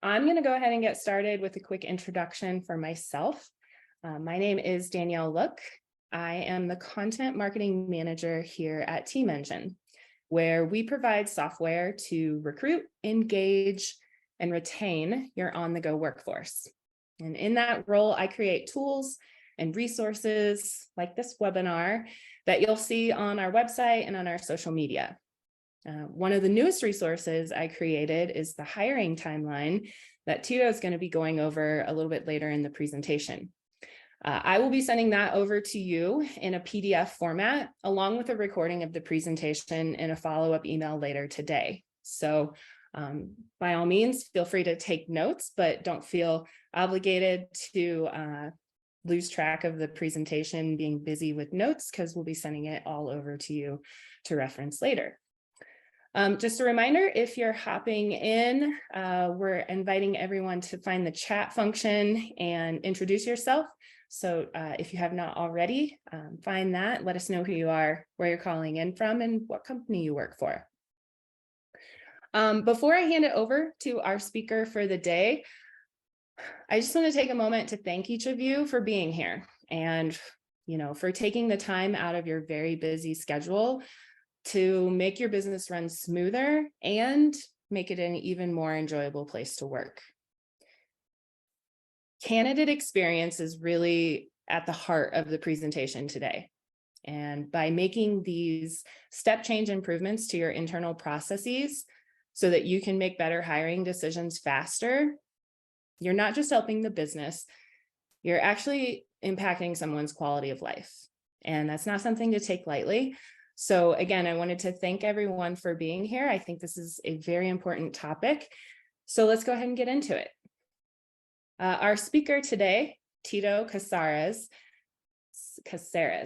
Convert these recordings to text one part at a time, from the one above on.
I'm going to go ahead and get started with a quick introduction for myself. My name is Danielle Look. I am the Content Marketing Manager here at Team Engine, where we provide software to recruit, engage, and retain your on-the-go workforce. And in that role, I create tools and resources like this webinar that you'll see on our website and on our social media. One of the newest resources I created is the hiring timeline that Tito is going to be going over a little bit later in the presentation. I will be sending that over to you in a PDF format, along with a recording of the presentation in a follow-up email later today. So by all means, feel free to take notes, but don't feel obligated to lose track of the presentation being busy with notes, because we'll be sending it all over to you to reference later. Just a reminder, if you're hopping in, we're inviting everyone to find the chat function and introduce yourself. So if you have not already, find that, let us know who you are, where you're calling in from, and what company you work for. Before I hand it over to our speaker for the day, I just want to take a moment to thank each of you for being here and, for taking the time out of your very busy schedule to make your business run smoother and make it an even more enjoyable place to work. Candidate experience is really at the heart of the presentation today. And by making these step change improvements to your internal processes so that you can make better hiring decisions faster, you're not just helping the business, you're actually impacting someone's quality of life. And that's not something to take lightly. So again, I wanted to thank everyone for being here. I think this is a very important topic. So let's go ahead and get into it. Our speaker today, Tito Caceres,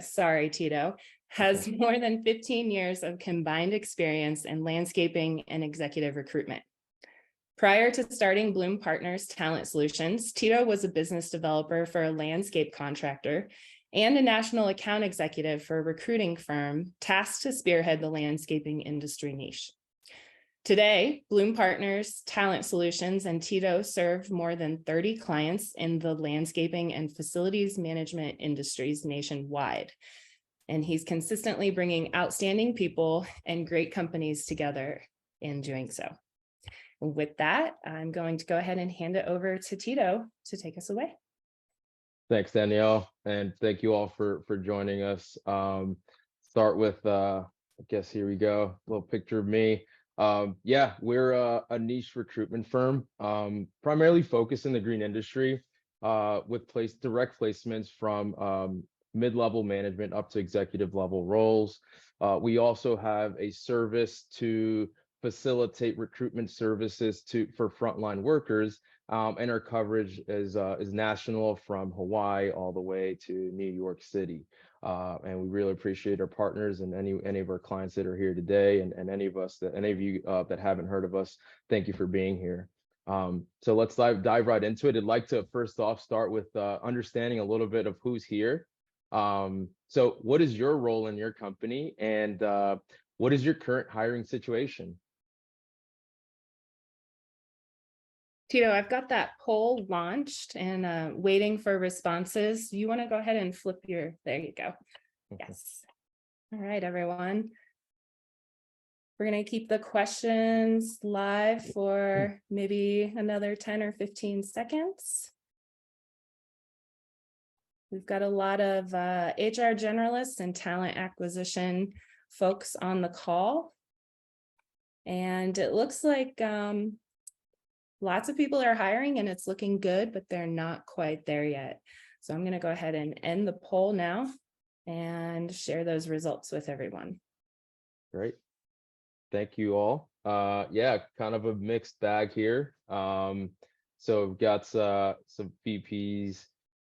sorry, Tito, has more than 15 years of combined experience in landscaping and executive recruitment. Prior to starting Bloom Partners Talent Solutions, Tito was a business developer for a landscape contractor and a national account executive for a recruiting firm tasked to spearhead the landscaping industry niche. Today, Bloom Partners Talent Solutions and Tito serve more than 30 clients in the landscaping and facilities management industries nationwide. And he's consistently bringing outstanding people and great companies together in doing so. With that, I'm going to go ahead and hand it over to Tito to take us away. Thanks, Danielle, and thank you all for joining us. Start with, I guess, here we go, a little picture of me. Yeah, we're a niche recruitment firm, primarily focused in the green industry, with direct placements from mid-level management up to executive level roles. We also have a service to facilitate recruitment services for frontline workers. And our coverage is national, from Hawaii all the way to New York City. And we really appreciate our partners and any of our clients that are here today, and any of you that haven't heard of us. Thank you for being here. So let's dive right into it. I'd like to first off start with understanding a little bit of who's here. So what is your role in your company, and what is your current hiring situation? Tito, I've got that poll launched and waiting for responses. You want to go ahead and flip there you go. Yes. All right, everyone. We're going to keep the questions live for maybe another 10 or 15 seconds. We've got a lot of HR generalists and talent acquisition folks on the call. And it looks like lots of people are hiring and it's looking good, but they're not quite there yet. So I'm going to go ahead and end the poll now and share those results with everyone. Great. Thank you all. Yeah, kind of a mixed bag here. So we've got some VPs,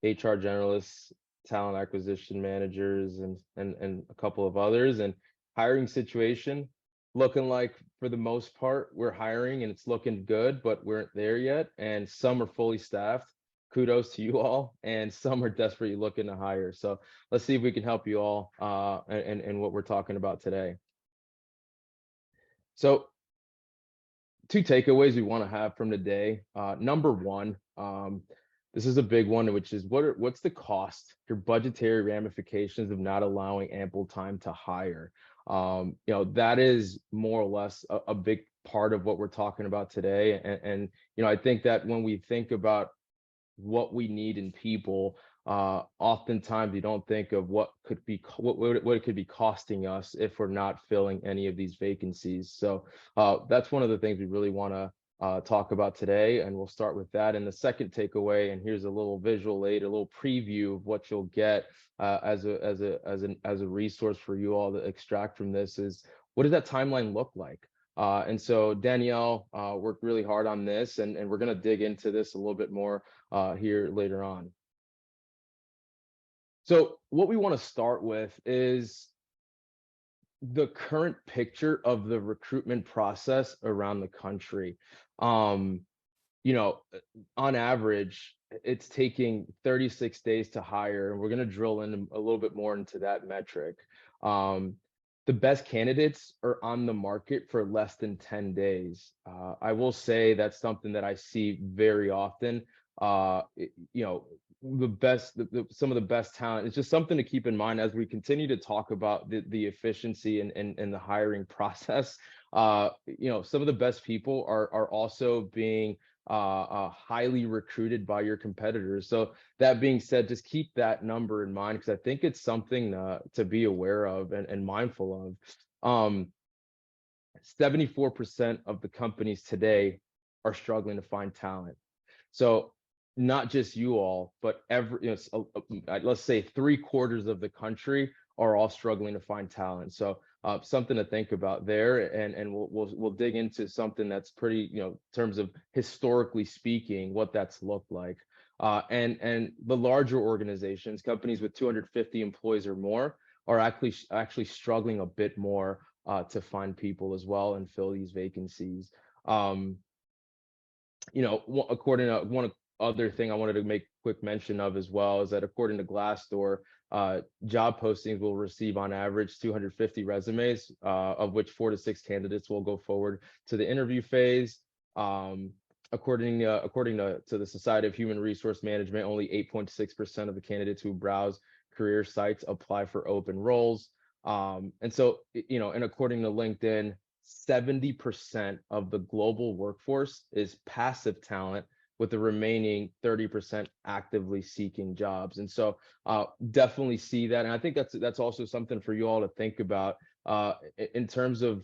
HR generalists, talent acquisition managers, and a couple of others. And hiring situation, looking like, for the most part, we're hiring and it's looking good, but we aren't there yet. And some are fully staffed. Kudos to you all. And some are desperately looking to hire. So let's see if we can help you all and what we're talking about today. So two takeaways we want to have from today. Number one, this is a big one, which is what's the cost, your budgetary ramifications of not allowing ample time to hire. That is more or less a big part of what we're talking about today. And I think that when we think about what we need in people, oftentimes you don't think of what it could be costing us if we're not filling any of these vacancies. So that's one of the things we really want to talk about today, and we'll start with that. And the second takeaway, and here's a little visual aid, a little preview of what you'll get as a resource for you all to extract from this, is what does that timeline look like? And so Danielle worked really hard on this, and we're going to dig into this a little bit more here later on. So what we want to start with is the current picture of the recruitment process around the country. On average, it's taking 36 days to hire, and we're going to drill in a little bit more into that metric. The best candidates are on the market for less than 10 days. I will say that's something that I see very often. Some of the best talent. It's just something to keep in mind as we continue to talk about the efficiency and the hiring process. Some of the best people are also being highly recruited by your competitors. So that being said, just keep that number in mind, because I think it's something to be aware of and mindful of. 74% of the companies today are struggling to find talent. So not just you all, but let's say 3/4 of the country are all struggling to find talent. So something to think about there, and we'll dig into something that's pretty, in terms of historically speaking, what that's looked like. And the larger organizations, companies with 250 employees or more, are actually struggling a bit more to find people as well and fill these vacancies. According to one other thing I wanted to make quick mention of as well is that according to Glassdoor, job postings will receive on average 250 resumes, of which 4 to 6 candidates will go forward to the interview phase. According to the Society of Human Resource Management, only 8.6% of the candidates who browse career sites apply for open roles. And according to LinkedIn, 70% of the global workforce is passive talent, with the remaining 30% actively seeking jobs. And so definitely see that. And I think that's also something for you all to think about in terms of,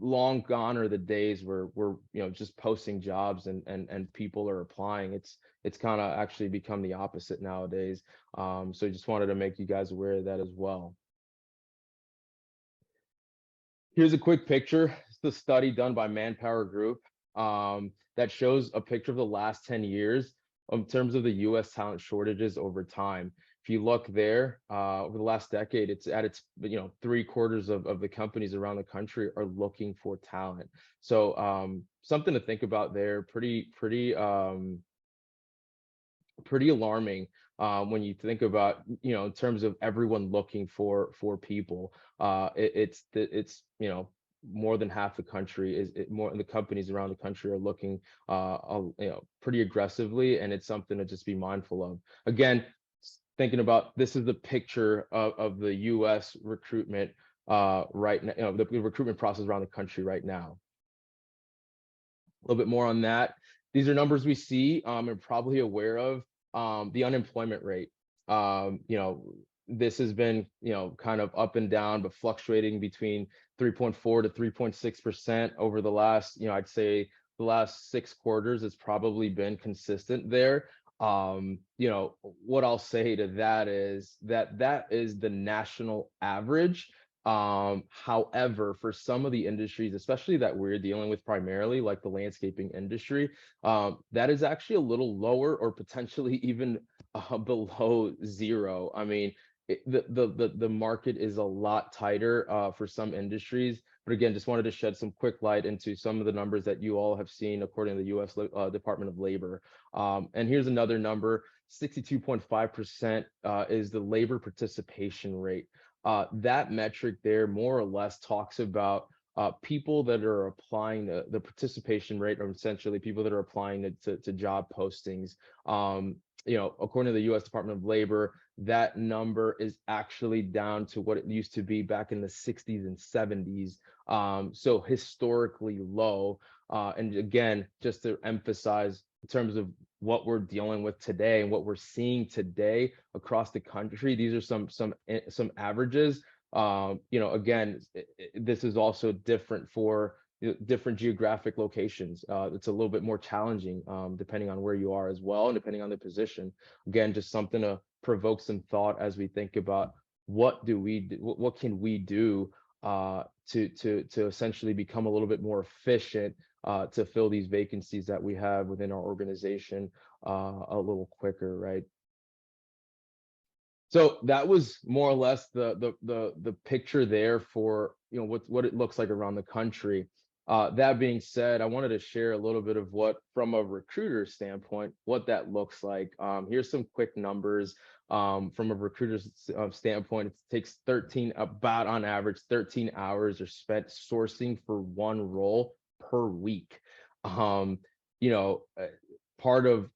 long gone are the days where we're, just posting jobs and people are applying. It's kind of actually become the opposite nowadays. So I just wanted to make you guys aware of that as well. Here's a quick picture. It's the study done by Manpower Group that shows a picture of the last 10 years in terms of the U.S. talent shortages over time. If you look there, over the last decade, it's at its, 3/4 of the companies around the country are looking for talent. So something to think about there. Pretty alarming when you think about, in terms of everyone looking for people. It's more than half the country more the companies around the country are looking pretty aggressively, and it's something to just be mindful of. Again, thinking about, this is the picture of the U.S. recruitment right now, the recruitment process around the country right now. A little bit more on that. These are numbers we see and probably aware of. The unemployment rate. This has been, kind of up and down, but fluctuating between 3.4 to 3.6% over the last, I'd say the last 6 quarters. It's probably been consistent there. What I'll say to that is that is the national average. However, for some of the industries, especially that we're dealing with primarily, like the landscaping industry, that is actually a little lower, or potentially even below zero. I mean, the market is a lot tighter for some industries. But again, just wanted to shed some quick light into some of the numbers that you all have seen according to the U.S. Department of Labor. And here's another number: 62.5% is the labor participation rate. That metric there more or less talks about people that are applying, the participation rate, or essentially people that are applying to job postings, according to the U.S. Department of Labor, that number is actually down to what it used to be back in the 60s and 70s. So historically low. And again, just to emphasize, in terms of what we're dealing with today and what we're seeing today across the country, these are some averages. Again, this is also different for different geographic locations. It's a little bit more challenging depending on where you are as well, and depending on the position. Again, just something to provoke some thought as we think about what can we do to essentially become a little bit more efficient to fill these vacancies that we have within our organization a little quicker, right? So that was more or less the picture there for what it looks like around the country. That being said, I wanted to share a little bit of what, from a recruiter standpoint, what that looks like. Here's some quick numbers. From a recruiter's standpoint, it takes about on average 13 hours are spent sourcing for one role per week. Um, you know, uh, Part of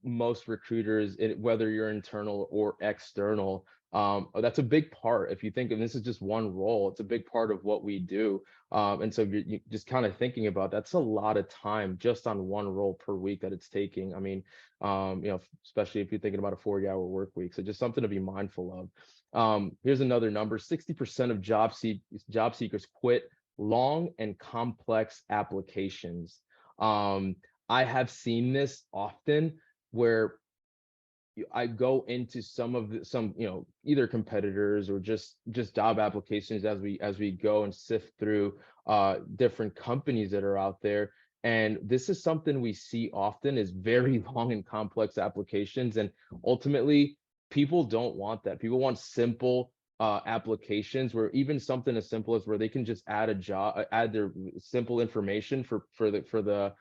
most recruiters, whether you're internal or external, that's a big part. If you think, and this is just one role, it's a big part of what we do. And so you just kind of thinking about, that's a lot of time just on one role per week that it's taking. I mean, especially if you're thinking about a 40-hour work week. So just something to be mindful of. Here's another number: 60% of job seekers quit long and complex applications. I have seen this often where I go into either competitors or just job applications as we go and sift through different companies that are out there. And this is something we see often, is very long and complex applications. And ultimately, people don't want that. People want simple applications, where even something as simple as where they can just add their simple information for the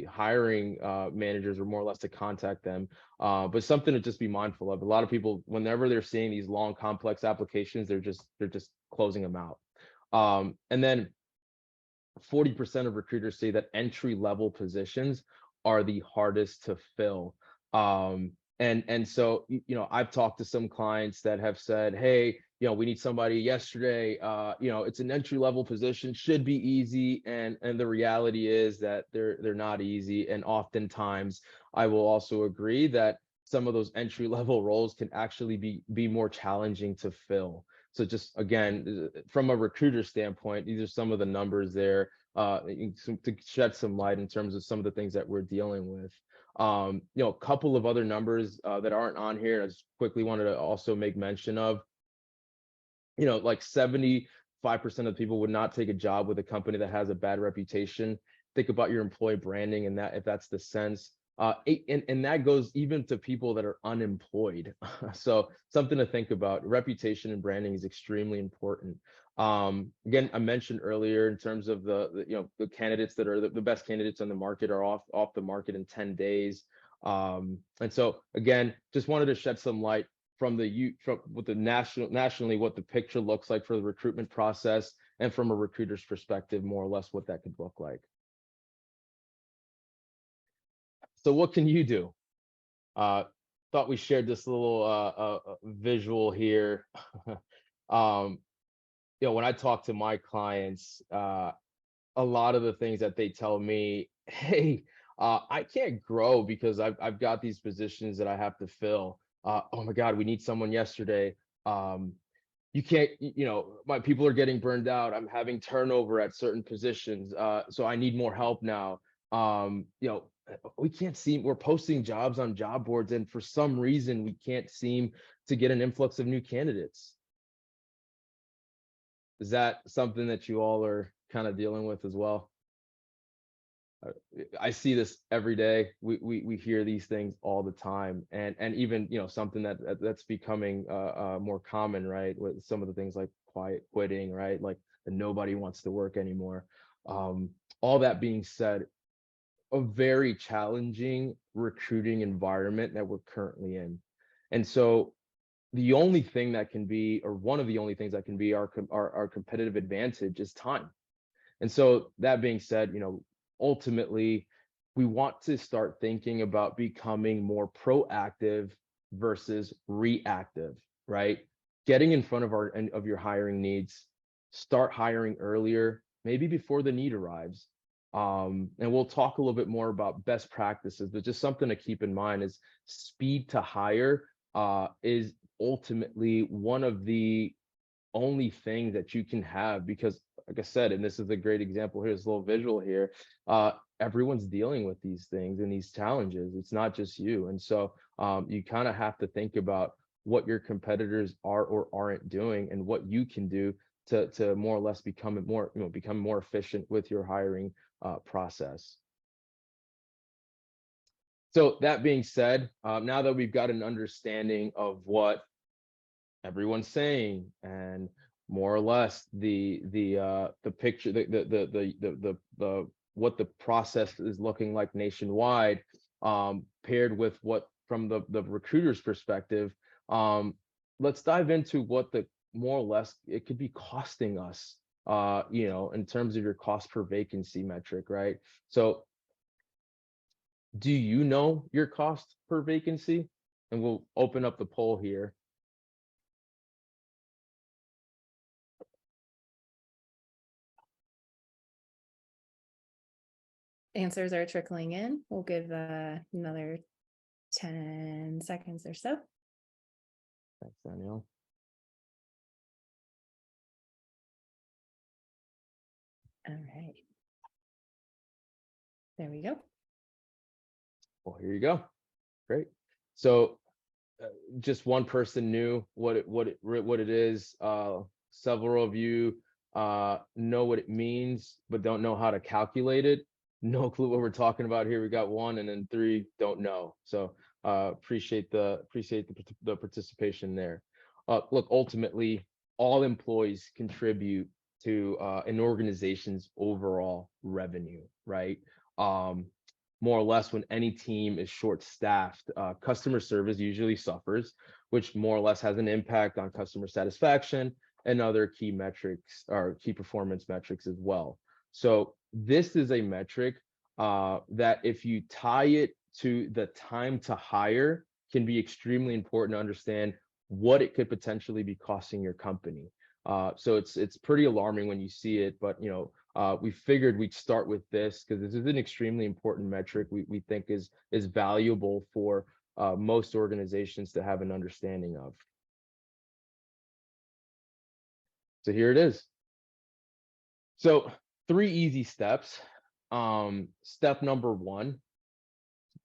hiring managers, or more or less to contact them. But something to just be mindful of. A lot of people, whenever they're seeing these long, complex applications, they're just closing them out. And then 40% of recruiters say that entry level positions are the hardest to fill. And so, I've talked to some clients that have said, hey, we need somebody yesterday. It's an entry level position, should be easy. And the reality is that they're not easy. And oftentimes I will also agree that some of those entry level roles can actually be more challenging to fill. So just again, from a recruiter standpoint, these are some of the numbers there to shed some light in terms of some of the things that we're dealing with. A couple of other numbers that aren't on here, I just quickly wanted to also make mention of. Like 75% of people would not take a job with a company that has a bad reputation. Think about your employee branding, and that, if that's the sense. And that goes even to people that are unemployed. So something to think about. Reputation and branding is extremely important. Again, I mentioned earlier, in terms of the candidates that are the best candidates on the market are off the market in 10 days. And so again, just wanted to shed some light from what the nationally, what the picture looks like for the recruitment process, and from a recruiter's perspective, more or less what that could look like. So what can you do? Thought we shared this little visual here. When I talk to my clients, a lot of the things that they tell me, hey, I can't grow because I've got these positions that I have to fill. Oh my God, we need someone yesterday. You can't, my people are getting burned out. I'm having turnover at certain positions. So I need more help now. We can't seem, we're posting jobs on job boards, and for some reason we can't seem to get an influx of new candidates. Is that something that you all are kind of dealing with as well? I see this every day. We hear these things all the time, and even something that's becoming more common, right? With some of the things like quiet quitting, right? Like nobody wants to work anymore. All that being said, a very challenging recruiting environment that we're currently in, and so the only thing that can be, or one of the only things that can be our competitive advantage is time. And so that being said, ultimately we want to start thinking about becoming more proactive versus reactive, right? Getting in front of your hiring needs, start hiring earlier, maybe before the need arrives. And we'll talk a little bit more about best practices, but just something to keep in mind is speed to hire is ultimately one of the only thing that you can have, because like I said, and this is a great example here, this little visual here, everyone's dealing with these things and these challenges. It's not just you. And so you kind of have to think about what your competitors are or aren't doing and what you can do to more or less become more efficient with your hiring process. So that being said, now that we've got an understanding of what everyone's saying and more or less the picture, the what the process is looking like nationwide, paired with what from the recruiter's perspective, let's dive into what the more or less it could be costing us, in terms of your cost per vacancy metric, right? So do you know your cost per vacancy? And we'll open up the poll here. Answers are trickling in. We'll give another 10 seconds or so. Thanks, Danielle. All right. There we go. Well, here you go. Great. So just one person knew what it is. Several of you know what it means, but don't know how to calculate it. No clue what we're talking about here. We got one, and then 3 don't know. So appreciate the participation there. Look, ultimately, all employees contribute to an organization's overall revenue, right? More or less, when any team is short-staffed, customer service usually suffers, which more or less has an impact on customer satisfaction and other key metrics or key performance metrics as well. So this is a metric that if you tie it to the time to hire can be extremely important to understand what it could potentially be costing your company. So it's pretty alarming when you see it, but we figured we'd start with this because this is an extremely important metric we think is valuable for most organizations to have an understanding of. So here it is. So 3 easy steps. Step number 1,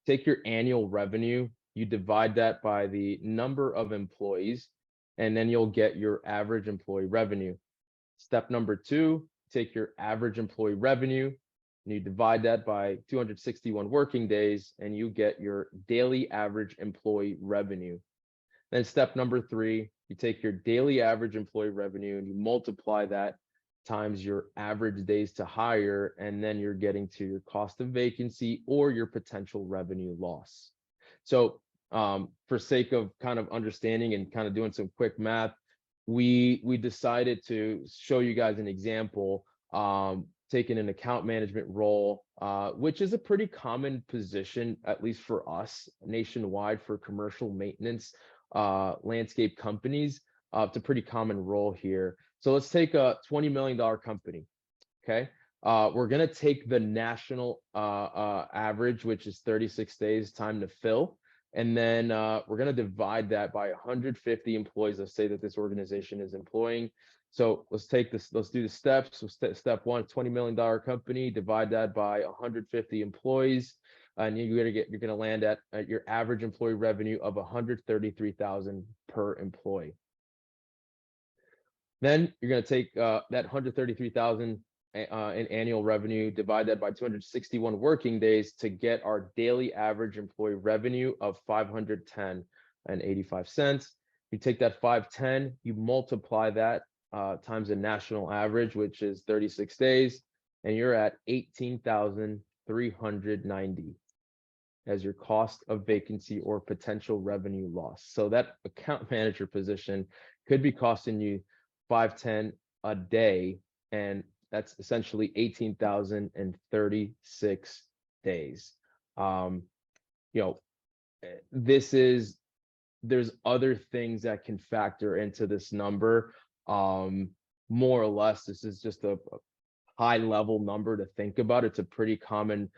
take your annual revenue, you divide that by the number of employees, and then you'll get your average employee revenue. Step number 2, take your average employee revenue and you divide that by 261 working days and you get your daily average employee revenue. Then step number 3, you take your daily average employee revenue and you multiply that times your average days to hire, and then you're getting to your cost of vacancy or your potential revenue loss. So for sake of kind of understanding and kind of doing some quick math, we decided to show you guys an example, taking an account management role, which is a pretty common position, at least for us nationwide for commercial maintenance landscape companies. It's a pretty common role here. So let's take a $20 million company. Okay. We're going to take the national average, which is 36 days time to fill. And then we're going to divide that by 150 employees. Let's say that this organization is employing. So let's take this, let's do the steps. So step 1, $20 million company, divide that by 150 employees. And you're going to land at your average employee revenue of $133,000 per employee. Then you're going to take that $133,000 in annual revenue, divide that by 261 working days to get our daily average employee revenue of $510.85. You take that 510, you multiply that times the national average, which is 36 days, and you're at $18,390. as your cost of vacancy or potential revenue loss. So that account manager position could be costing you 510 a day, and that's essentially 18,036 days. You know, there's other things that can factor into this number. More or less, this is just a high level number to think about. It's a pretty common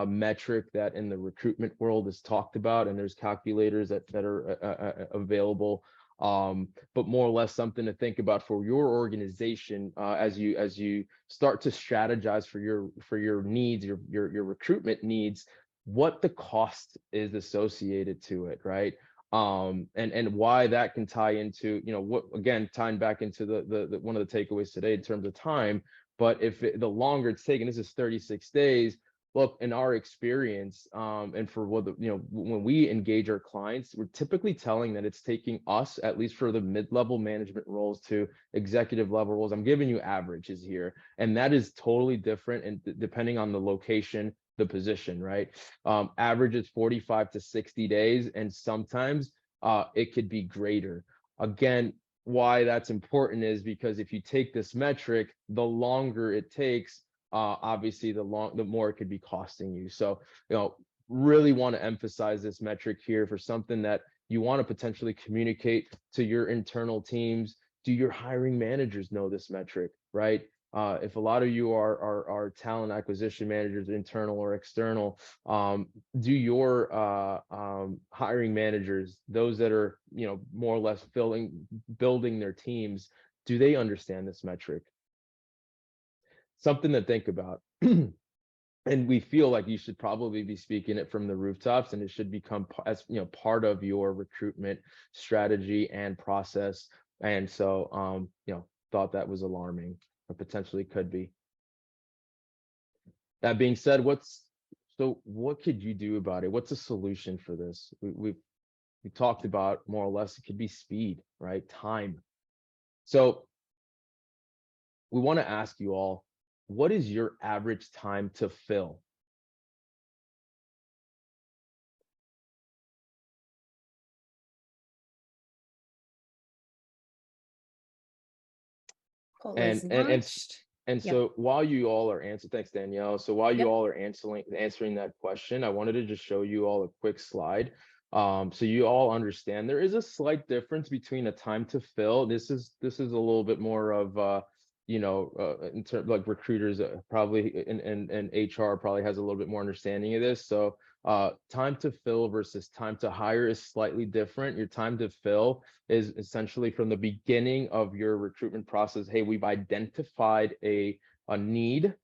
metric that in the recruitment world is talked about, and there's calculators that are available. But more or less something to think about for your organization as you start to strategize for your needs, your recruitment needs, what the cost is associated to it, right? And why that can tie into, what, again, tying back into the one of the takeaways today in terms of time. But if the longer it's taken, this is 36 days. Look, in our experience, and for what when we engage our clients, we're typically telling that it's taking us, at least for the mid-level management roles to executive level roles. I'm giving you averages here, and that is totally different, and depending on the location, the position, right? Average is 45 to 60 days, and sometimes it could be greater. Again, why that's important is because if you take this metric, the longer it takes, obviously the more it could be costing you. So, really want to emphasize this metric here for something that you want to potentially communicate to your internal teams. Do your hiring managers know this metric, right? If a lot of you are talent acquisition managers, internal or external, do your hiring managers, those that are more or less building their teams, do they understand this metric? Something to think about. And we feel like you should probably be speaking it from the rooftops, and it should become as part of your recruitment strategy and process. And so thought that was alarming, or potentially could be. That being said, what could you do about it? What's a solution for this? We talked about more or less, it could be speed, right? Time. So we want to ask you all, what is your average time to fill? And so while you all are answering, thanks Danielle. So while you all are answering that question, I wanted to just show you all a quick slide. So you all understand there is a slight difference between a time to fill. This is a little bit more of in terms like recruiters probably and HR probably has a little bit more understanding of this. So time to fill versus time to hire is slightly different. Your time to fill is essentially from the beginning of your recruitment process. Hey, we've identified a need,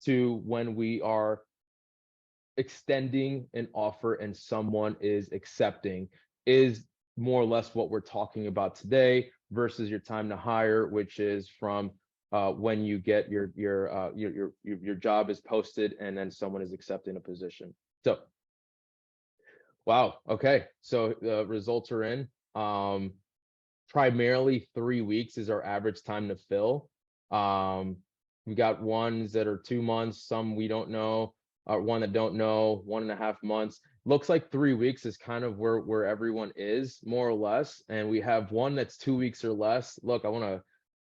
to when we are extending an offer and someone is accepting, is more or less what we're talking about today, versus your time to hire, which is from when you get your job is posted and then someone is accepting a position. So wow, okay, so the results are in. Primarily 3 weeks is our average time to fill. We got ones that are 2 months, some we don't know, one that don't know, 1.5 months. Looks like 3 weeks is kind of where everyone is, more or less. And we have one that's 2 weeks or less. Look, I want to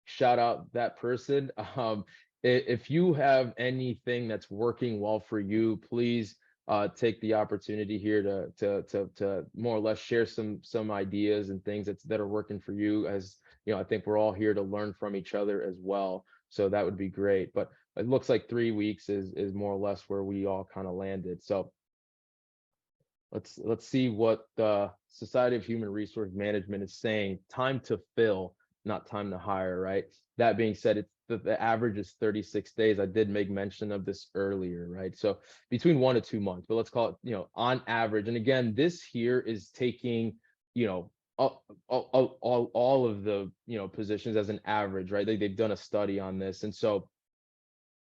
shout out that person. If you have anything that's working well for you, please take the opportunity here to more or less share some ideas and things that are working for you. As I think we're all here to learn from each other as well. So that would be great. But it looks like 3 weeks is more or less where we all kind of landed. So let's see what the Society of Human Resource Management is saying. Time to fill, not time to hire, right? That being said, it's the average is 36 days. I did make mention of this earlier, right? So between 1 to 2 months, but let's call it, on average. And again, this here is taking, all of the, positions as an average, right? They've done a study on this. And so,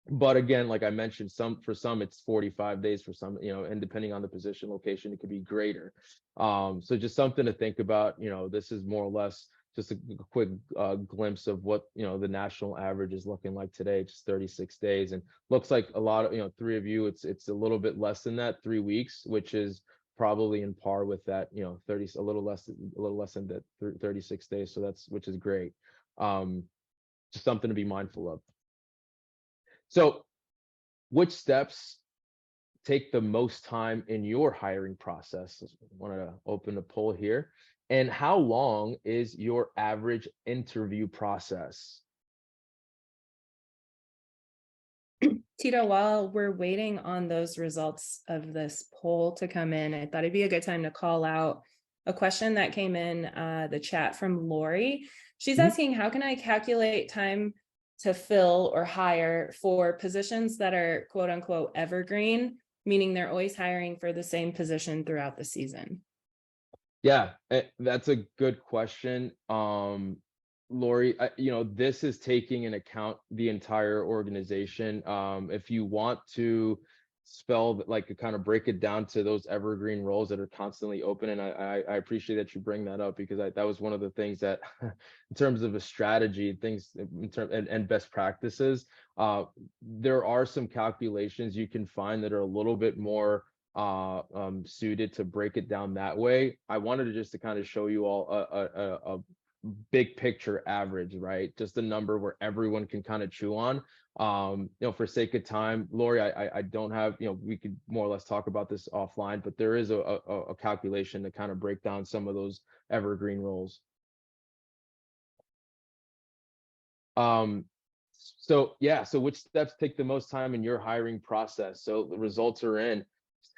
but again, like I mentioned, for some it's 45 days, for some, and depending on the position, location, it could be greater. So just something to think about. This is more or less just a quick glimpse of what, the national average is looking like today, just 36 days. And looks like a lot of, three of you, it's a little bit less than that, 3 weeks, which is probably in par with that, 30, a little less than that 36 days. So which is great. Just something to be mindful of. So which steps take the most time in your hiring process? I wanted to open a poll here. And how long is your average interview process? Tito, while we're waiting on those results of this poll to come in, I thought it'd be a good time to call out a question that came in the chat from Lori. She's asking, how can I calculate time to fill or hire for positions that are quote unquote evergreen, meaning they're always hiring for the same position throughout the season? Yeah, that's a good question. Lori, this is taking into account the entire organization. If you want to spell, like, kind of break it down to those evergreen roles that are constantly open, and I appreciate that you bring that up, because that was one of the things that, in terms of a strategy, things in terms and best practices, there are some calculations you can find that are a little bit more suited to break it down that way. I wanted to just to kind of show you all a big picture average, right? Just a number where everyone can kind of chew on. For sake of time, Lori, I don't have, we could more or less talk about this offline, but there is a calculation to kind of break down some of those evergreen roles. So which steps take the most time in your hiring process? So the results are in.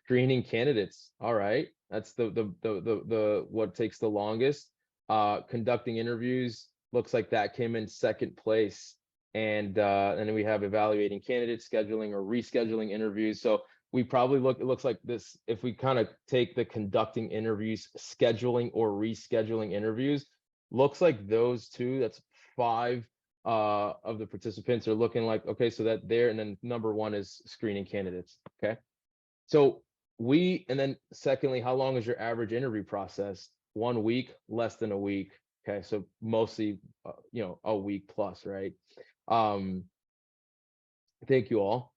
Screening candidates. All right, that's the what takes the longest. Conducting interviews, looks like that came in second place. And then we have evaluating candidates, scheduling or rescheduling interviews. So we probably it looks like this, if we kind of take the conducting interviews, scheduling or rescheduling interviews, looks like those two, that's 5 of the participants are looking like, okay, so that there, and then number 1 is screening candidates. Okay, so and then secondly, how long is your average interview process? 1 week, less than a week. Okay, so mostly, a week plus, right? Thank you all.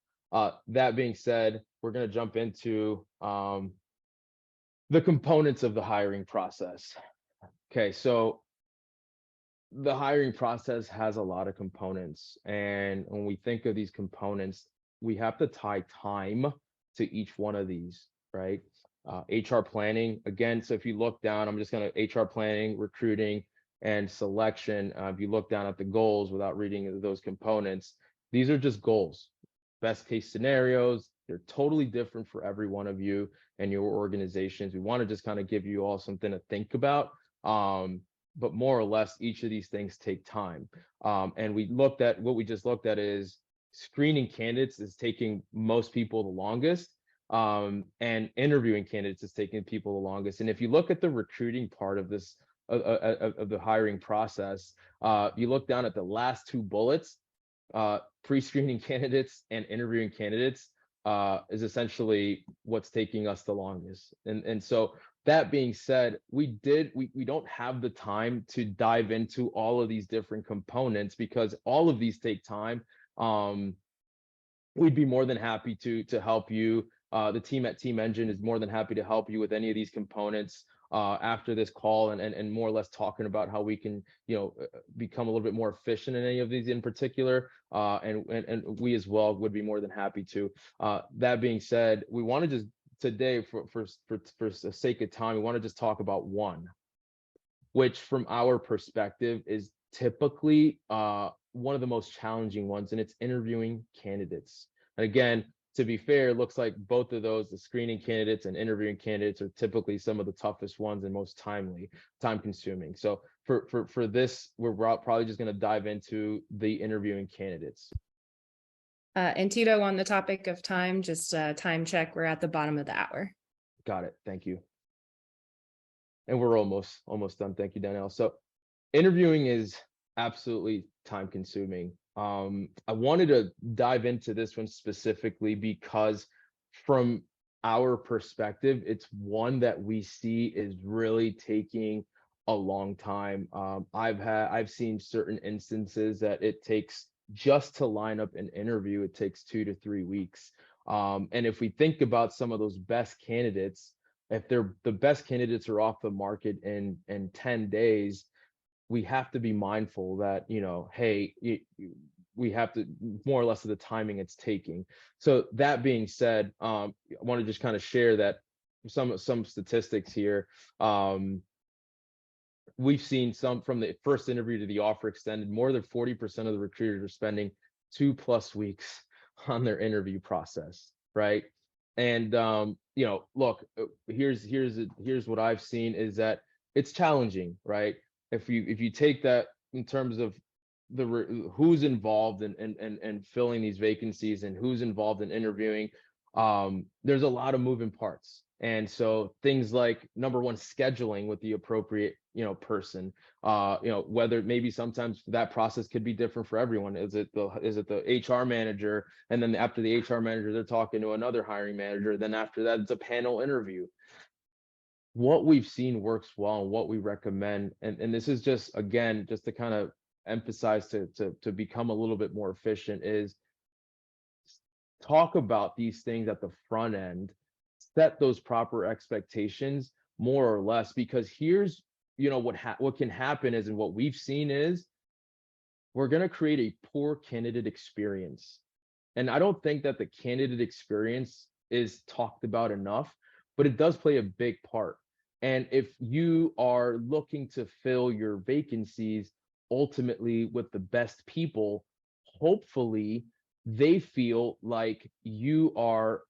That being said, we're going to jump into the components of the hiring process. Okay, so the hiring process has a lot of components, and when we think of these components, we have to tie time to each one of these, right? HR planning, again, so if you look down, I'm just going to HR planning, recruiting, and selection. If you look down at the goals without reading those components, these are just goals, best case scenarios. They're totally different for every one of you and your organizations. We want to just kind of give you all something to think about. But more or less, each of these things take time. And what we just looked at is screening candidates is taking most people the longest. And interviewing candidates is taking people the longest. And if you look at the recruiting part of this, of the hiring process, you look down at the last 2 bullets, pre-screening candidates and interviewing candidates is essentially what's taking us the longest. And so that being said, we don't have the time to dive into all of these different components because all of these take time. We'd be more than happy to help you. The team at Team Engine is more than happy to help you with any of these components after this call, and more or less talking about how we can, become a little bit more efficient in any of these in particular. And we as well would be more than happy to. That being said, we want to just today, for the sake of time, we want to just talk about one, which from our perspective is typically one of the most challenging ones, and it's interviewing candidates. And again, to be fair, it looks like both of those, the screening candidates and interviewing candidates, are typically some of the toughest ones and most time consuming. So for this, we're probably just going to dive into the interviewing candidates. And Tito, on the topic of time, just time check, we're at the bottom of the hour. Got it. Thank you. And we're almost done. Thank you, Danielle. So interviewing is absolutely time consuming. I wanted to dive into this one specifically because from our perspective, it's one that we see is really taking a long time. I've seen certain instances that it takes just to line up an interview, it takes 2 to 3 weeks. And if we think about some of those best candidates, if they're the best candidates are off the market in 10 days, we have to be mindful that, hey, we have to more or less of the timing it's taking. So that being said, I want to just kind of share that some statistics here. We've seen some from the first interview to the offer extended, more than 40% of the recruiters are spending 2+ weeks on their interview process, right? And look, here's what I've seen is that it's challenging, right? If you take that in terms of who's involved in filling these vacancies and who's involved in interviewing, there's a lot of moving parts. And so things like, number one, scheduling with the appropriate person, whether maybe sometimes that process could be different for everyone. Is it the HR manager, and then after the HR manager they're talking to another hiring manager, then after that it's a panel interview. What we've seen works well and what we recommend, and this is just, again, just to kind of emphasize to become a little bit more efficient, is talk about these things at the front end, set those proper expectations more or less, because here's what can happen is, and what we've seen is, we're going to create a poor candidate experience. And I don't think that the candidate experience is talked about enough, but it does play a big part. And if you are looking to fill your vacancies ultimately with the best people, hopefully they feel like you are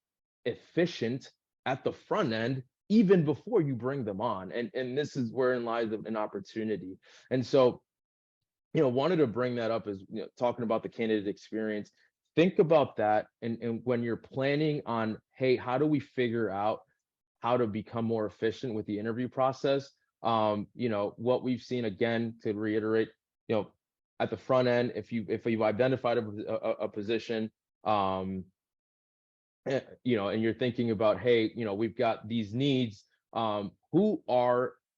efficient at the front end even before you bring them on. And this is wherein lies an opportunity. And so, wanted to bring that up, as talking about the candidate experience. Think about that, and when you're planning on, hey, how do we figure out how to become more efficient with the interview process? What we've seen, again, to reiterate, at the front end, if you've identified a position, and you're thinking about, hey, we've got these needs,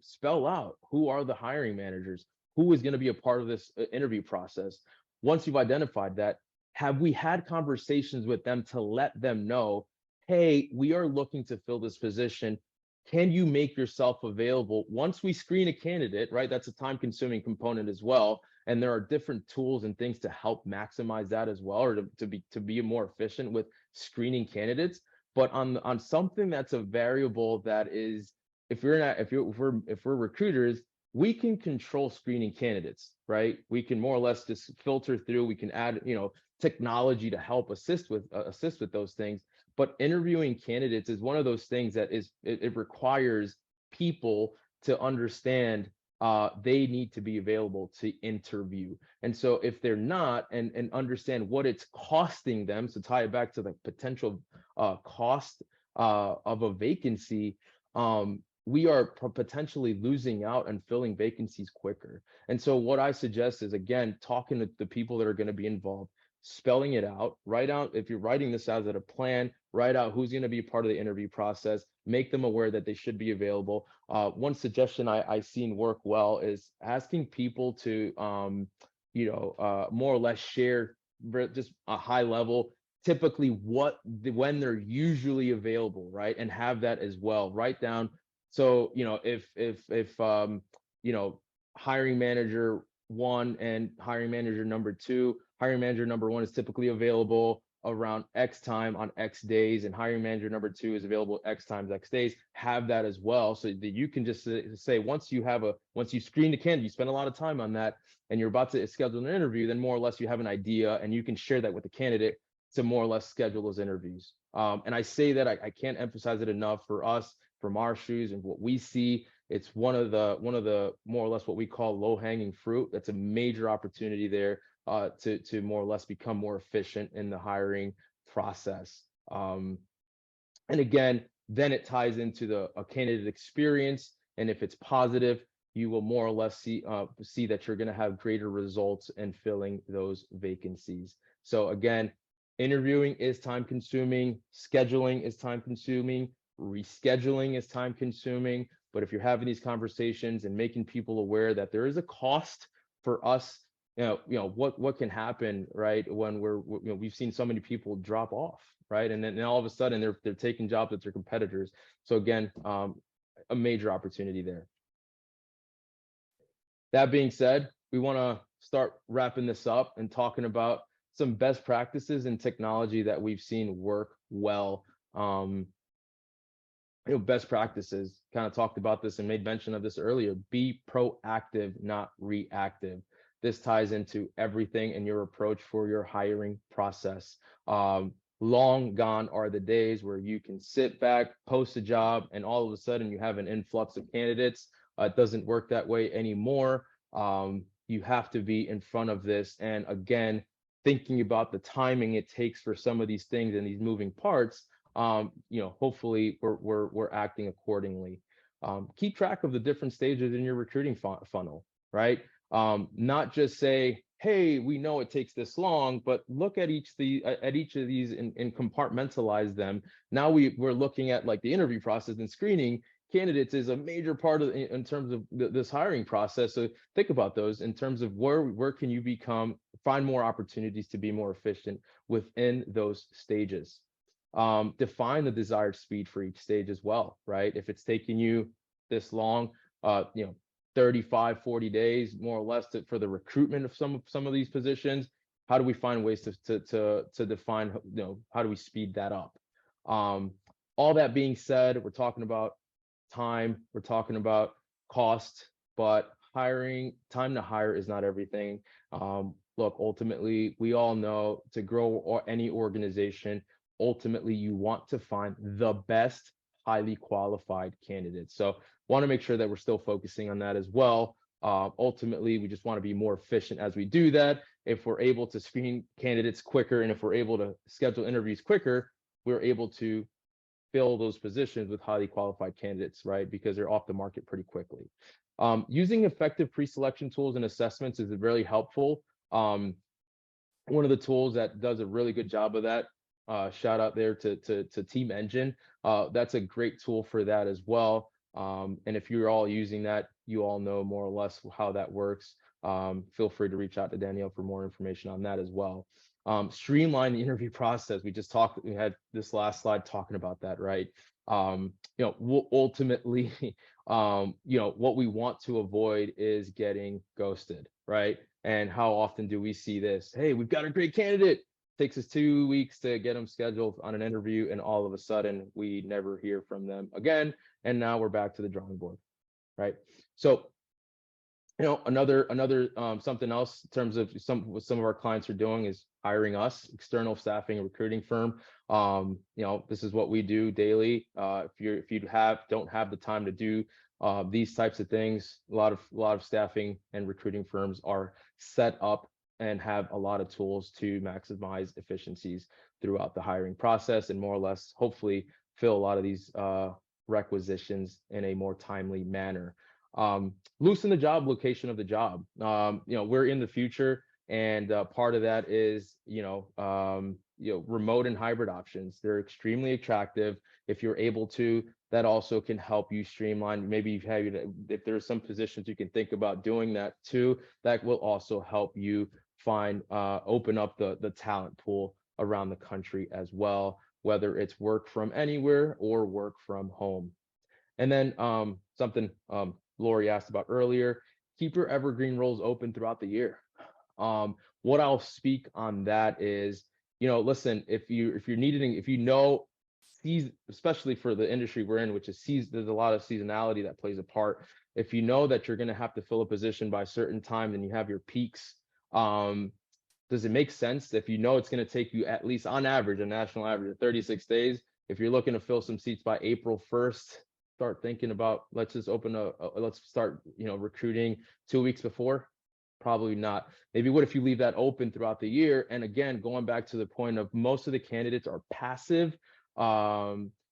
spell out who are the hiring managers, who is going to be a part of this interview process. Once you've identified that, have we had conversations with them to let them know, hey, we are looking to fill this position. Can you make yourself available? Once we screen a candidate, right? That's a time-consuming component as well. And there are different tools and things to help maximize that as well, or to be more efficient with screening candidates. But on something that's a variable that is, if we're recruiters, we can control screening candidates, right? We can more or less just filter through. We can add, technology to help assist with those things. But interviewing candidates is one of those things that it requires people to understand they need to be available to interview. And so if they're not, and understand what it's costing them, so tie it back to the potential cost of a vacancy, we are potentially losing out and filling vacancies quicker. And so what I suggest is, again, talking to the people that are going to be involved, spelling it out, write out, if you're writing this out as a plan, write out who's going to be part of the interview process, make them aware that they should be available. One suggestion I've seen work well is asking people to, more or less share just a high level, typically when they're usually available, right? And have that as well. Write down. So, if hiring manager 1 and hiring manager number 2, hiring manager number 1 is typically available around X time on X days, and hiring manager number 2 is available X times X days, have that as well, so that you can just say, once you screen the candidate, you spend a lot of time on that, and you're about to schedule an interview, then more or less you have an idea, and you can share that with the candidate to more or less schedule those interviews. And I say that, I can't emphasize it enough, for us, from our shoes and what we see, it's one of the more or less what we call low-hanging fruit. That's a major opportunity there to more or less become more efficient in the hiring process. And again, then it ties into a candidate experience, and if it's positive, you will more or less see that you're going to have greater results in filling those vacancies. So again, interviewing is time consuming, scheduling is time consuming, rescheduling is time consuming, But if you're having these conversations and making people aware that there is a cost for us, what can happen, right? When we've seen so many people drop off, right? And then all of a sudden they're taking jobs at their competitors. So again, a major opportunity there. That being said, we want to start wrapping this up and talking about some best practices in technology that we've seen work well. Best practices, kind of talked about this and made mention of this earlier. Be proactive, not reactive. This ties into everything in your approach for your hiring process. Long gone are the days where you can sit back, post a job, and all of a sudden you have an influx of candidates. It doesn't work that way anymore. You have to be in front of this. And again, thinking about the timing it takes for some of these things and these moving parts, hopefully we're acting accordingly. Keep track of the different stages in your recruiting funnel, right? Not just say, hey, we know it takes this long, but look at each of these and compartmentalize them. Now we're looking at like the interview process and screening candidates is a major part of in terms of this hiring process. So think about those in terms of where can you find more opportunities to be more efficient within those stages. Define the desired speed for each stage as well, right? If it's taking you this long, 35, 40 days, more or less for the recruitment of some of these positions, how do we find ways to define, how do we speed that up? All that being said, we're talking about time, we're talking about cost, but time to hire is not everything. Look, ultimately, we all know to grow any organization, ultimately you want to find the best highly qualified candidates. So want to make sure that we're still focusing on that as well. Ultimately, we just want to be more efficient as we do that. If we're able to screen candidates quicker and if we're able to schedule interviews quicker, we're able to fill those positions with highly qualified candidates, right? Because they're off the market pretty quickly. Using effective pre-selection tools and assessments is really helpful. One of the tools that does a really good job of that, shout out there to Team Engine. That's a great tool for that as well. And if you're all using that, you all know more or less how that works. Feel free to reach out to Danielle for more information on that as well. Streamline the interview process. We had this last slide talking about that, right? Ultimately, what we want to avoid is getting ghosted, right? And how often do we see this? Hey, we've got a great candidate. Takes us 2 weeks to get them scheduled on an interview, and all of a sudden we never hear from them again. And now we're back to the drawing board, right? So, another something else in terms of what some of our clients are doing is hiring us, external staffing and recruiting firm. This is what we do daily. If you don't have the time to do these types of things, a lot of staffing and recruiting firms are set up and have a lot of tools to maximize efficiencies throughout the hiring process and more or less, hopefully, fill a lot of these requisitions in a more timely manner. Loosen the job location of the job. We're in the future, and part of that is, remote and hybrid options. They're extremely attractive. If you're able to, that also can help you streamline. Maybe if there's some positions you can think about doing that too, that will also help you open up the talent pool around the country as well, whether it's work from anywhere or work from home. And then something Lori asked about earlier, keep your evergreen roles open throughout the year. What I'll speak on that is, listen, if you're needing, especially for the industry we're in, which is there's a lot of seasonality that plays a part. If you know that you're going to have to fill a position by a certain time, then you have your peaks. Does it make sense if you know it's going to take you at least on average, a national average of 36 days? If you're looking to fill some seats by April 1st, start thinking about, let's start, recruiting 2 weeks before. Probably not. Maybe what if you leave that open throughout the year? And again, going back to the point of most of the candidates are passive.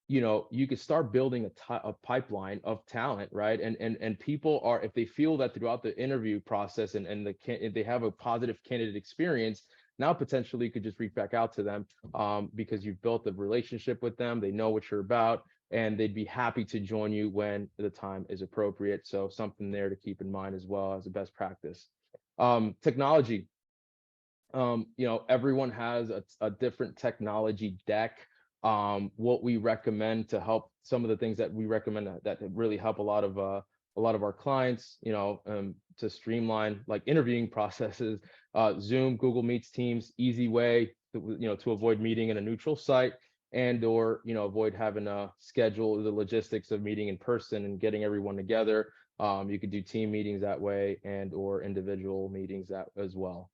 You could start building a pipeline of talent, right? And people are, if they feel that throughout the interview process if they have a positive candidate experience, now potentially you could just reach back out to them because you've built a relationship with them. They know what you're about, and they'd be happy to join you when the time is appropriate. So something there to keep in mind as well as a best practice. Technology. Everyone has a different technology deck. What we recommend to help, some of the things that we recommend that really help a lot of our clients, to streamline like interviewing processes, Zoom, Google Meets, Teams, easy way to avoid meeting in a neutral site, and or avoid having to schedule the logistics of meeting in person and getting everyone together. You could do team meetings that way, and or individual meetings that as well.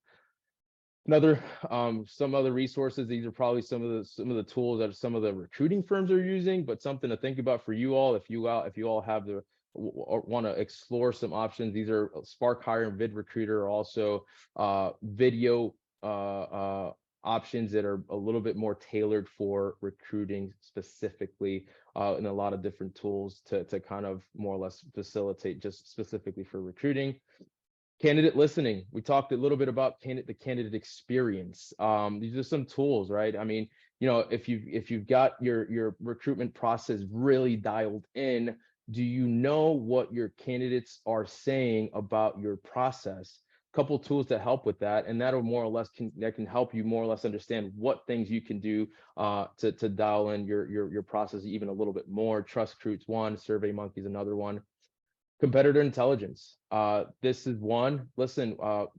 Some other resources. These are probably some of the tools that some of the recruiting firms are using, but something to think about for you all if you all have the or want to explore some options. These are Spark Hire and VidRecruiter are also video options that are a little bit more tailored for recruiting specifically, and a lot of different tools to kind of more or less facilitate just specifically for recruiting. Candidate listening. We talked a little bit about the candidate experience. These are some tools, right? I mean, if you've got your recruitment process really dialed in, do you know what your candidates are saying about your process? Couple tools to help with that, and that'll more or less can help you more or less understand what things you can do to dial in your process even a little bit more. TrustCruit's one, SurveyMonkey's another one. Competitor intelligence. This is one. Listen,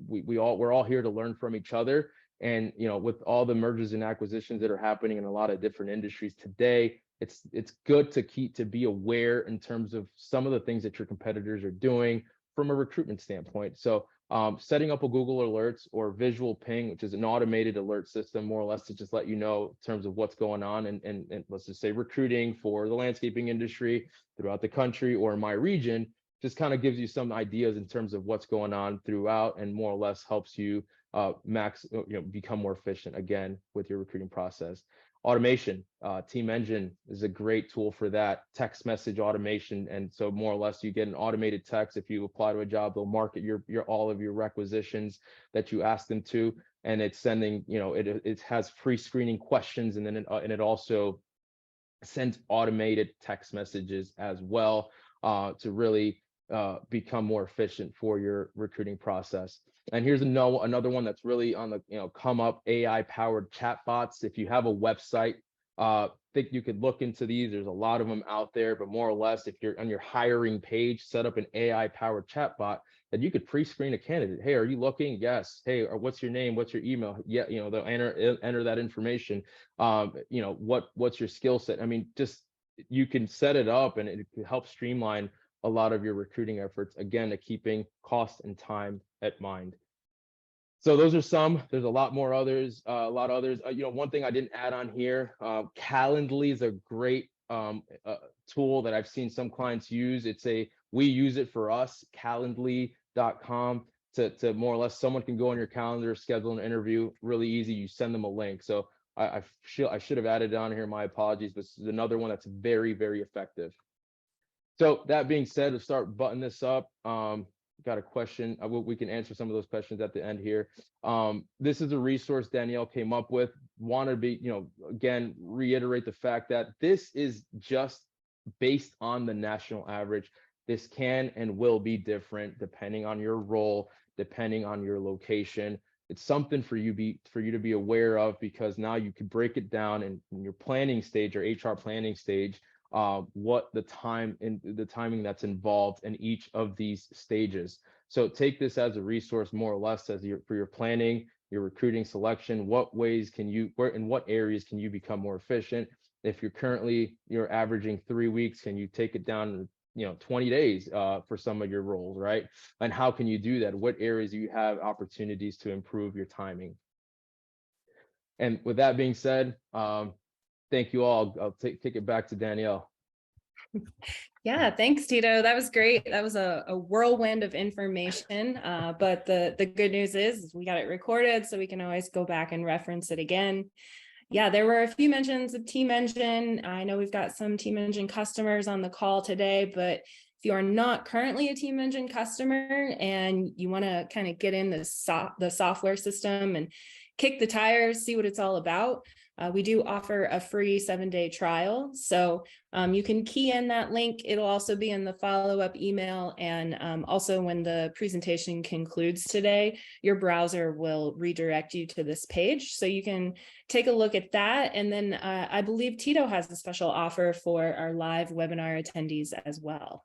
we're all here to learn from each other, and with all the mergers and acquisitions that are happening in a lot of different industries today, it's good to be aware in terms of some of the things that your competitors are doing from a recruitment standpoint. So setting up a Google Alerts or Visual Ping, which is an automated alert system, more or less to just let you know in terms of what's going on, and let's just say recruiting for the landscaping industry throughout the country or my region, just kind of gives you some ideas in terms of what's going on throughout, and more or less helps you become more efficient again with your recruiting process. Automation, Team Engine is a great tool for that. Text message automation, and so more or less you get an automated text. If you apply to a job, they'll market your all of your requisitions that you ask them to, and it's sending, it has pre-screening questions, and then it also sends automated text messages as well, to really become more efficient for your recruiting process. And here's another one that's really on the come up: AI powered chatbots. If you have a website, think you could look into these. There's a lot of them out there, but more or less, if you're on your hiring page, set up an AI powered chatbot that you could pre-screen a candidate. Hey, are you looking? Yes. Hey, or what's your name? What's your email? Yeah, they'll enter that information. What's your skill set? I mean, just you can set it up, and it can help streamline a lot of your recruiting efforts, again, to keeping cost and time at mind. So those are some. There's a lot more others, one thing I didn't add on here, Calendly is a great tool that I've seen some clients use. We use it for us, calendly.com, to more or less, someone can go on your calendar, schedule an interview, really easy. You send them a link. So I should have added it on here, my apologies, but this is another one that's very, very effective. So that being said, let's start buttoning this up. Got a question. We can answer some of those questions at the end here. This is a resource Danielle came up with. Want to be, again, reiterate the fact that this is just based on the national average. This can and will be different depending on your role, depending on your location. It's something for you to be aware of, because now you can break it down in your planning stage or HR planning stage, what the timing that's involved in each of these stages. So take this as a resource, more or less, for your planning, your recruiting selection. What ways in what areas can you become more efficient? If you're averaging 3 weeks, can you take it down 20 days for some of your roles, right? And how can you do that? What areas do you have opportunities to improve your timing? And with that being said, thank you all. I'll take it back to Danielle. Yeah, thanks, Tito. That was great. That was a whirlwind of information. But the good news is we got it recorded, so we can always go back and reference it again. Yeah, there were a few mentions of Team Engine. I know we've got some Team Engine customers on the call today, but if you are not currently a Team Engine customer and you want to kind of get in the software system and kick the tires, see what it's all about, we do offer a free 7-day trial. So you can key in that link. It'll also be in the follow-up email. And also when the presentation concludes today, your browser will redirect you to this page. So you can take a look at that. And then I believe Tito has a special offer for our live webinar attendees as well.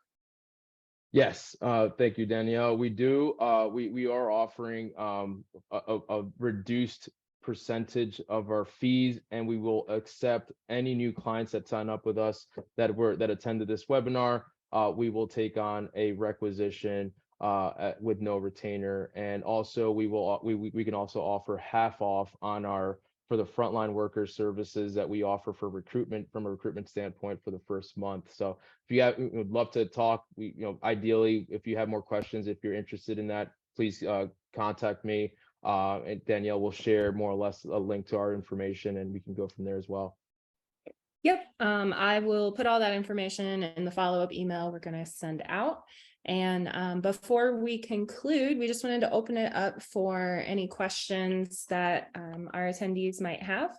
Yes, thank you, Danielle. We do. We are offering a reduced percentage of our fees, and we will accept any new clients that sign up with us that attended this webinar. We will take on a requisition with no retainer, and also we can also offer half off on our for the frontline worker services that we offer for recruitment from a recruitment standpoint for the first month. So if you have, we would love to talk. Ideally, if you have more questions, if you're interested in that, please contact me. And Danielle will share more or less a link to our information, and we can go from there as well. Yep, I will put all that information in the follow-up email we're going to send out. And before we conclude, we just wanted to open it up for any questions that our attendees might have.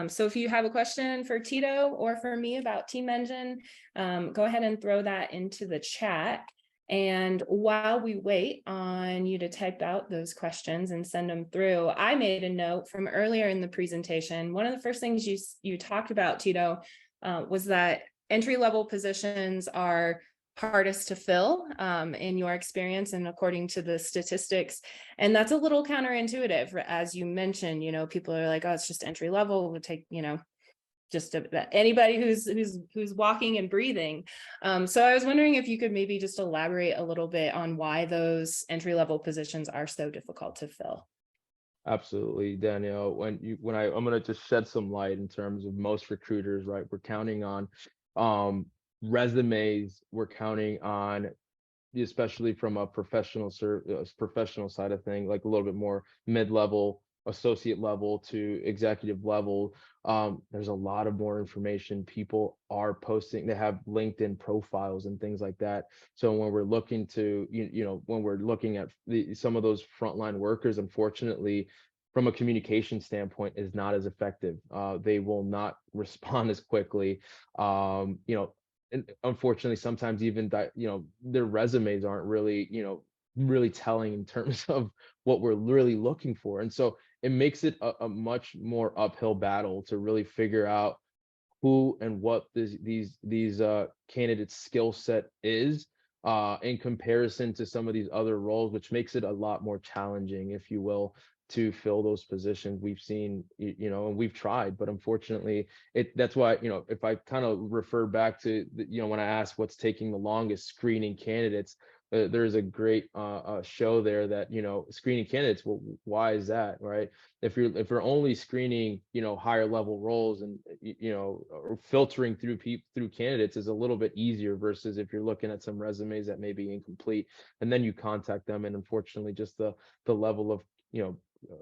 So if you have a question for Tito or for me about Team Engine, go ahead and throw that into the chat. And while we wait on you to type out those questions and send them through, I made a note from earlier in the presentation. One of the first things you talked about, Tito, was that entry-level positions are hardest to fill in your experience and according to the statistics. And that's a little counterintuitive. As you mentioned, people are like, oh, it's just entry level, we'll take, just anybody who's walking and breathing. So I was wondering if you could maybe just elaborate a little bit on why those entry-level positions are so difficult to fill. Absolutely, Danielle. I'm going to just shed some light in terms of most recruiters, right? We're counting on resumes. We're counting on, especially from a professional side of thing, like a little bit more mid-level, associate level to executive level. There's a lot of more information. People are posting, they have LinkedIn profiles and things like that. So when we're looking to, when we're looking at some of those frontline workers, unfortunately, from a communication standpoint, is not as effective. They will not respond as quickly. And unfortunately, sometimes even their resumes aren't really, really telling in terms of what we're really looking for. And so it makes it a much more uphill battle to really figure out who and what these candidates' skill set is in comparison to some of these other roles, which makes it a lot more challenging, if you will, to fill those positions. We've seen, and we've tried, but unfortunately, that's why, if I kind of refer back to, when I ask what's taking the longest, screening candidates, there's a great show there that, screening candidates, well, why is that, right? If you're only screening, higher level roles and, or filtering through candidates is a little bit easier versus if you're looking at some resumes that may be incomplete and then you contact them. And unfortunately, just the level of,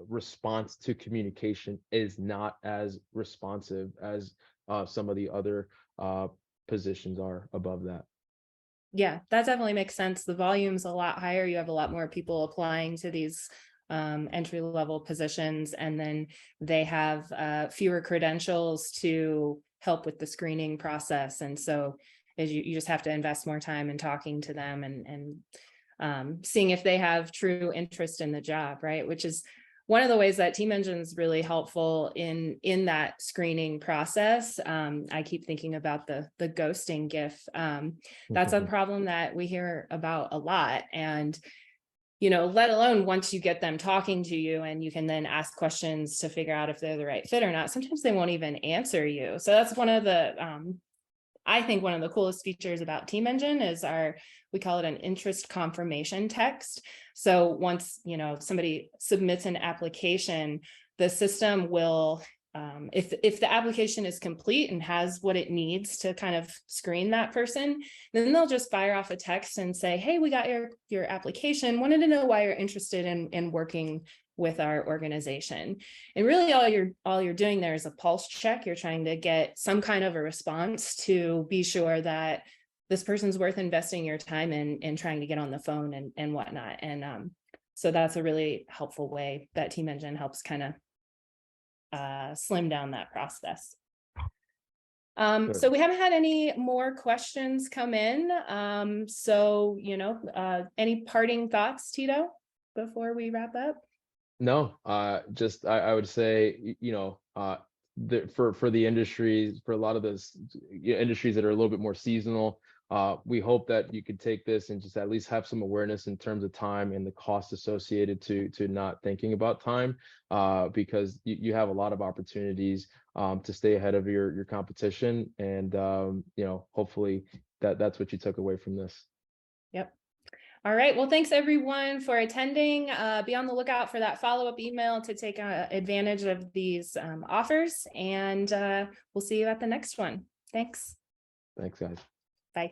response to communication is not as responsive as some of the other positions are above that. Yeah, that definitely makes sense. The volume's a lot higher. You have a lot more people applying to these entry-level positions, and then they have fewer credentials to help with the screening process. And so you just have to invest more time in talking to them and seeing if they have true interest in the job, right? Which is one of the ways that Team Engine is really helpful in that screening process. I keep thinking about the ghosting GIF. That's a problem that we hear about a lot. And, let alone once you get them talking to you and you can then ask questions to figure out if they're the right fit or not, sometimes they won't even answer you. So that's one of the, I think one of the coolest features about Team Engine is we call it an interest confirmation text. So once, somebody submits an application, the system will, if the application is complete and has what it needs to kind of screen that person, then they'll just fire off a text and say, hey, we got your application, wanted to know why you're interested in working with our organization. And really all you're doing there is a pulse check. You're trying to get some kind of a response to be sure that this person's worth investing your time in trying to get on the phone and whatnot. And so that's a really helpful way that Team Engine helps kind of slim down that process. Sure. So we haven't had any more questions come in. So, any parting thoughts, Tito, before we wrap up? No, just I would say, for the industries, for a lot of those industries that are a little bit more seasonal, we hope that you could take this and just at least have some awareness in terms of time and the cost associated to not thinking about time, because you have a lot of opportunities to stay ahead of your competition, and hopefully that's what you took away from this. Yep. All right. Well, thanks everyone for attending. Be on the lookout for that follow-up email to take advantage of these offers, and we'll see you at the next one. Thanks. Thanks, guys. Bye.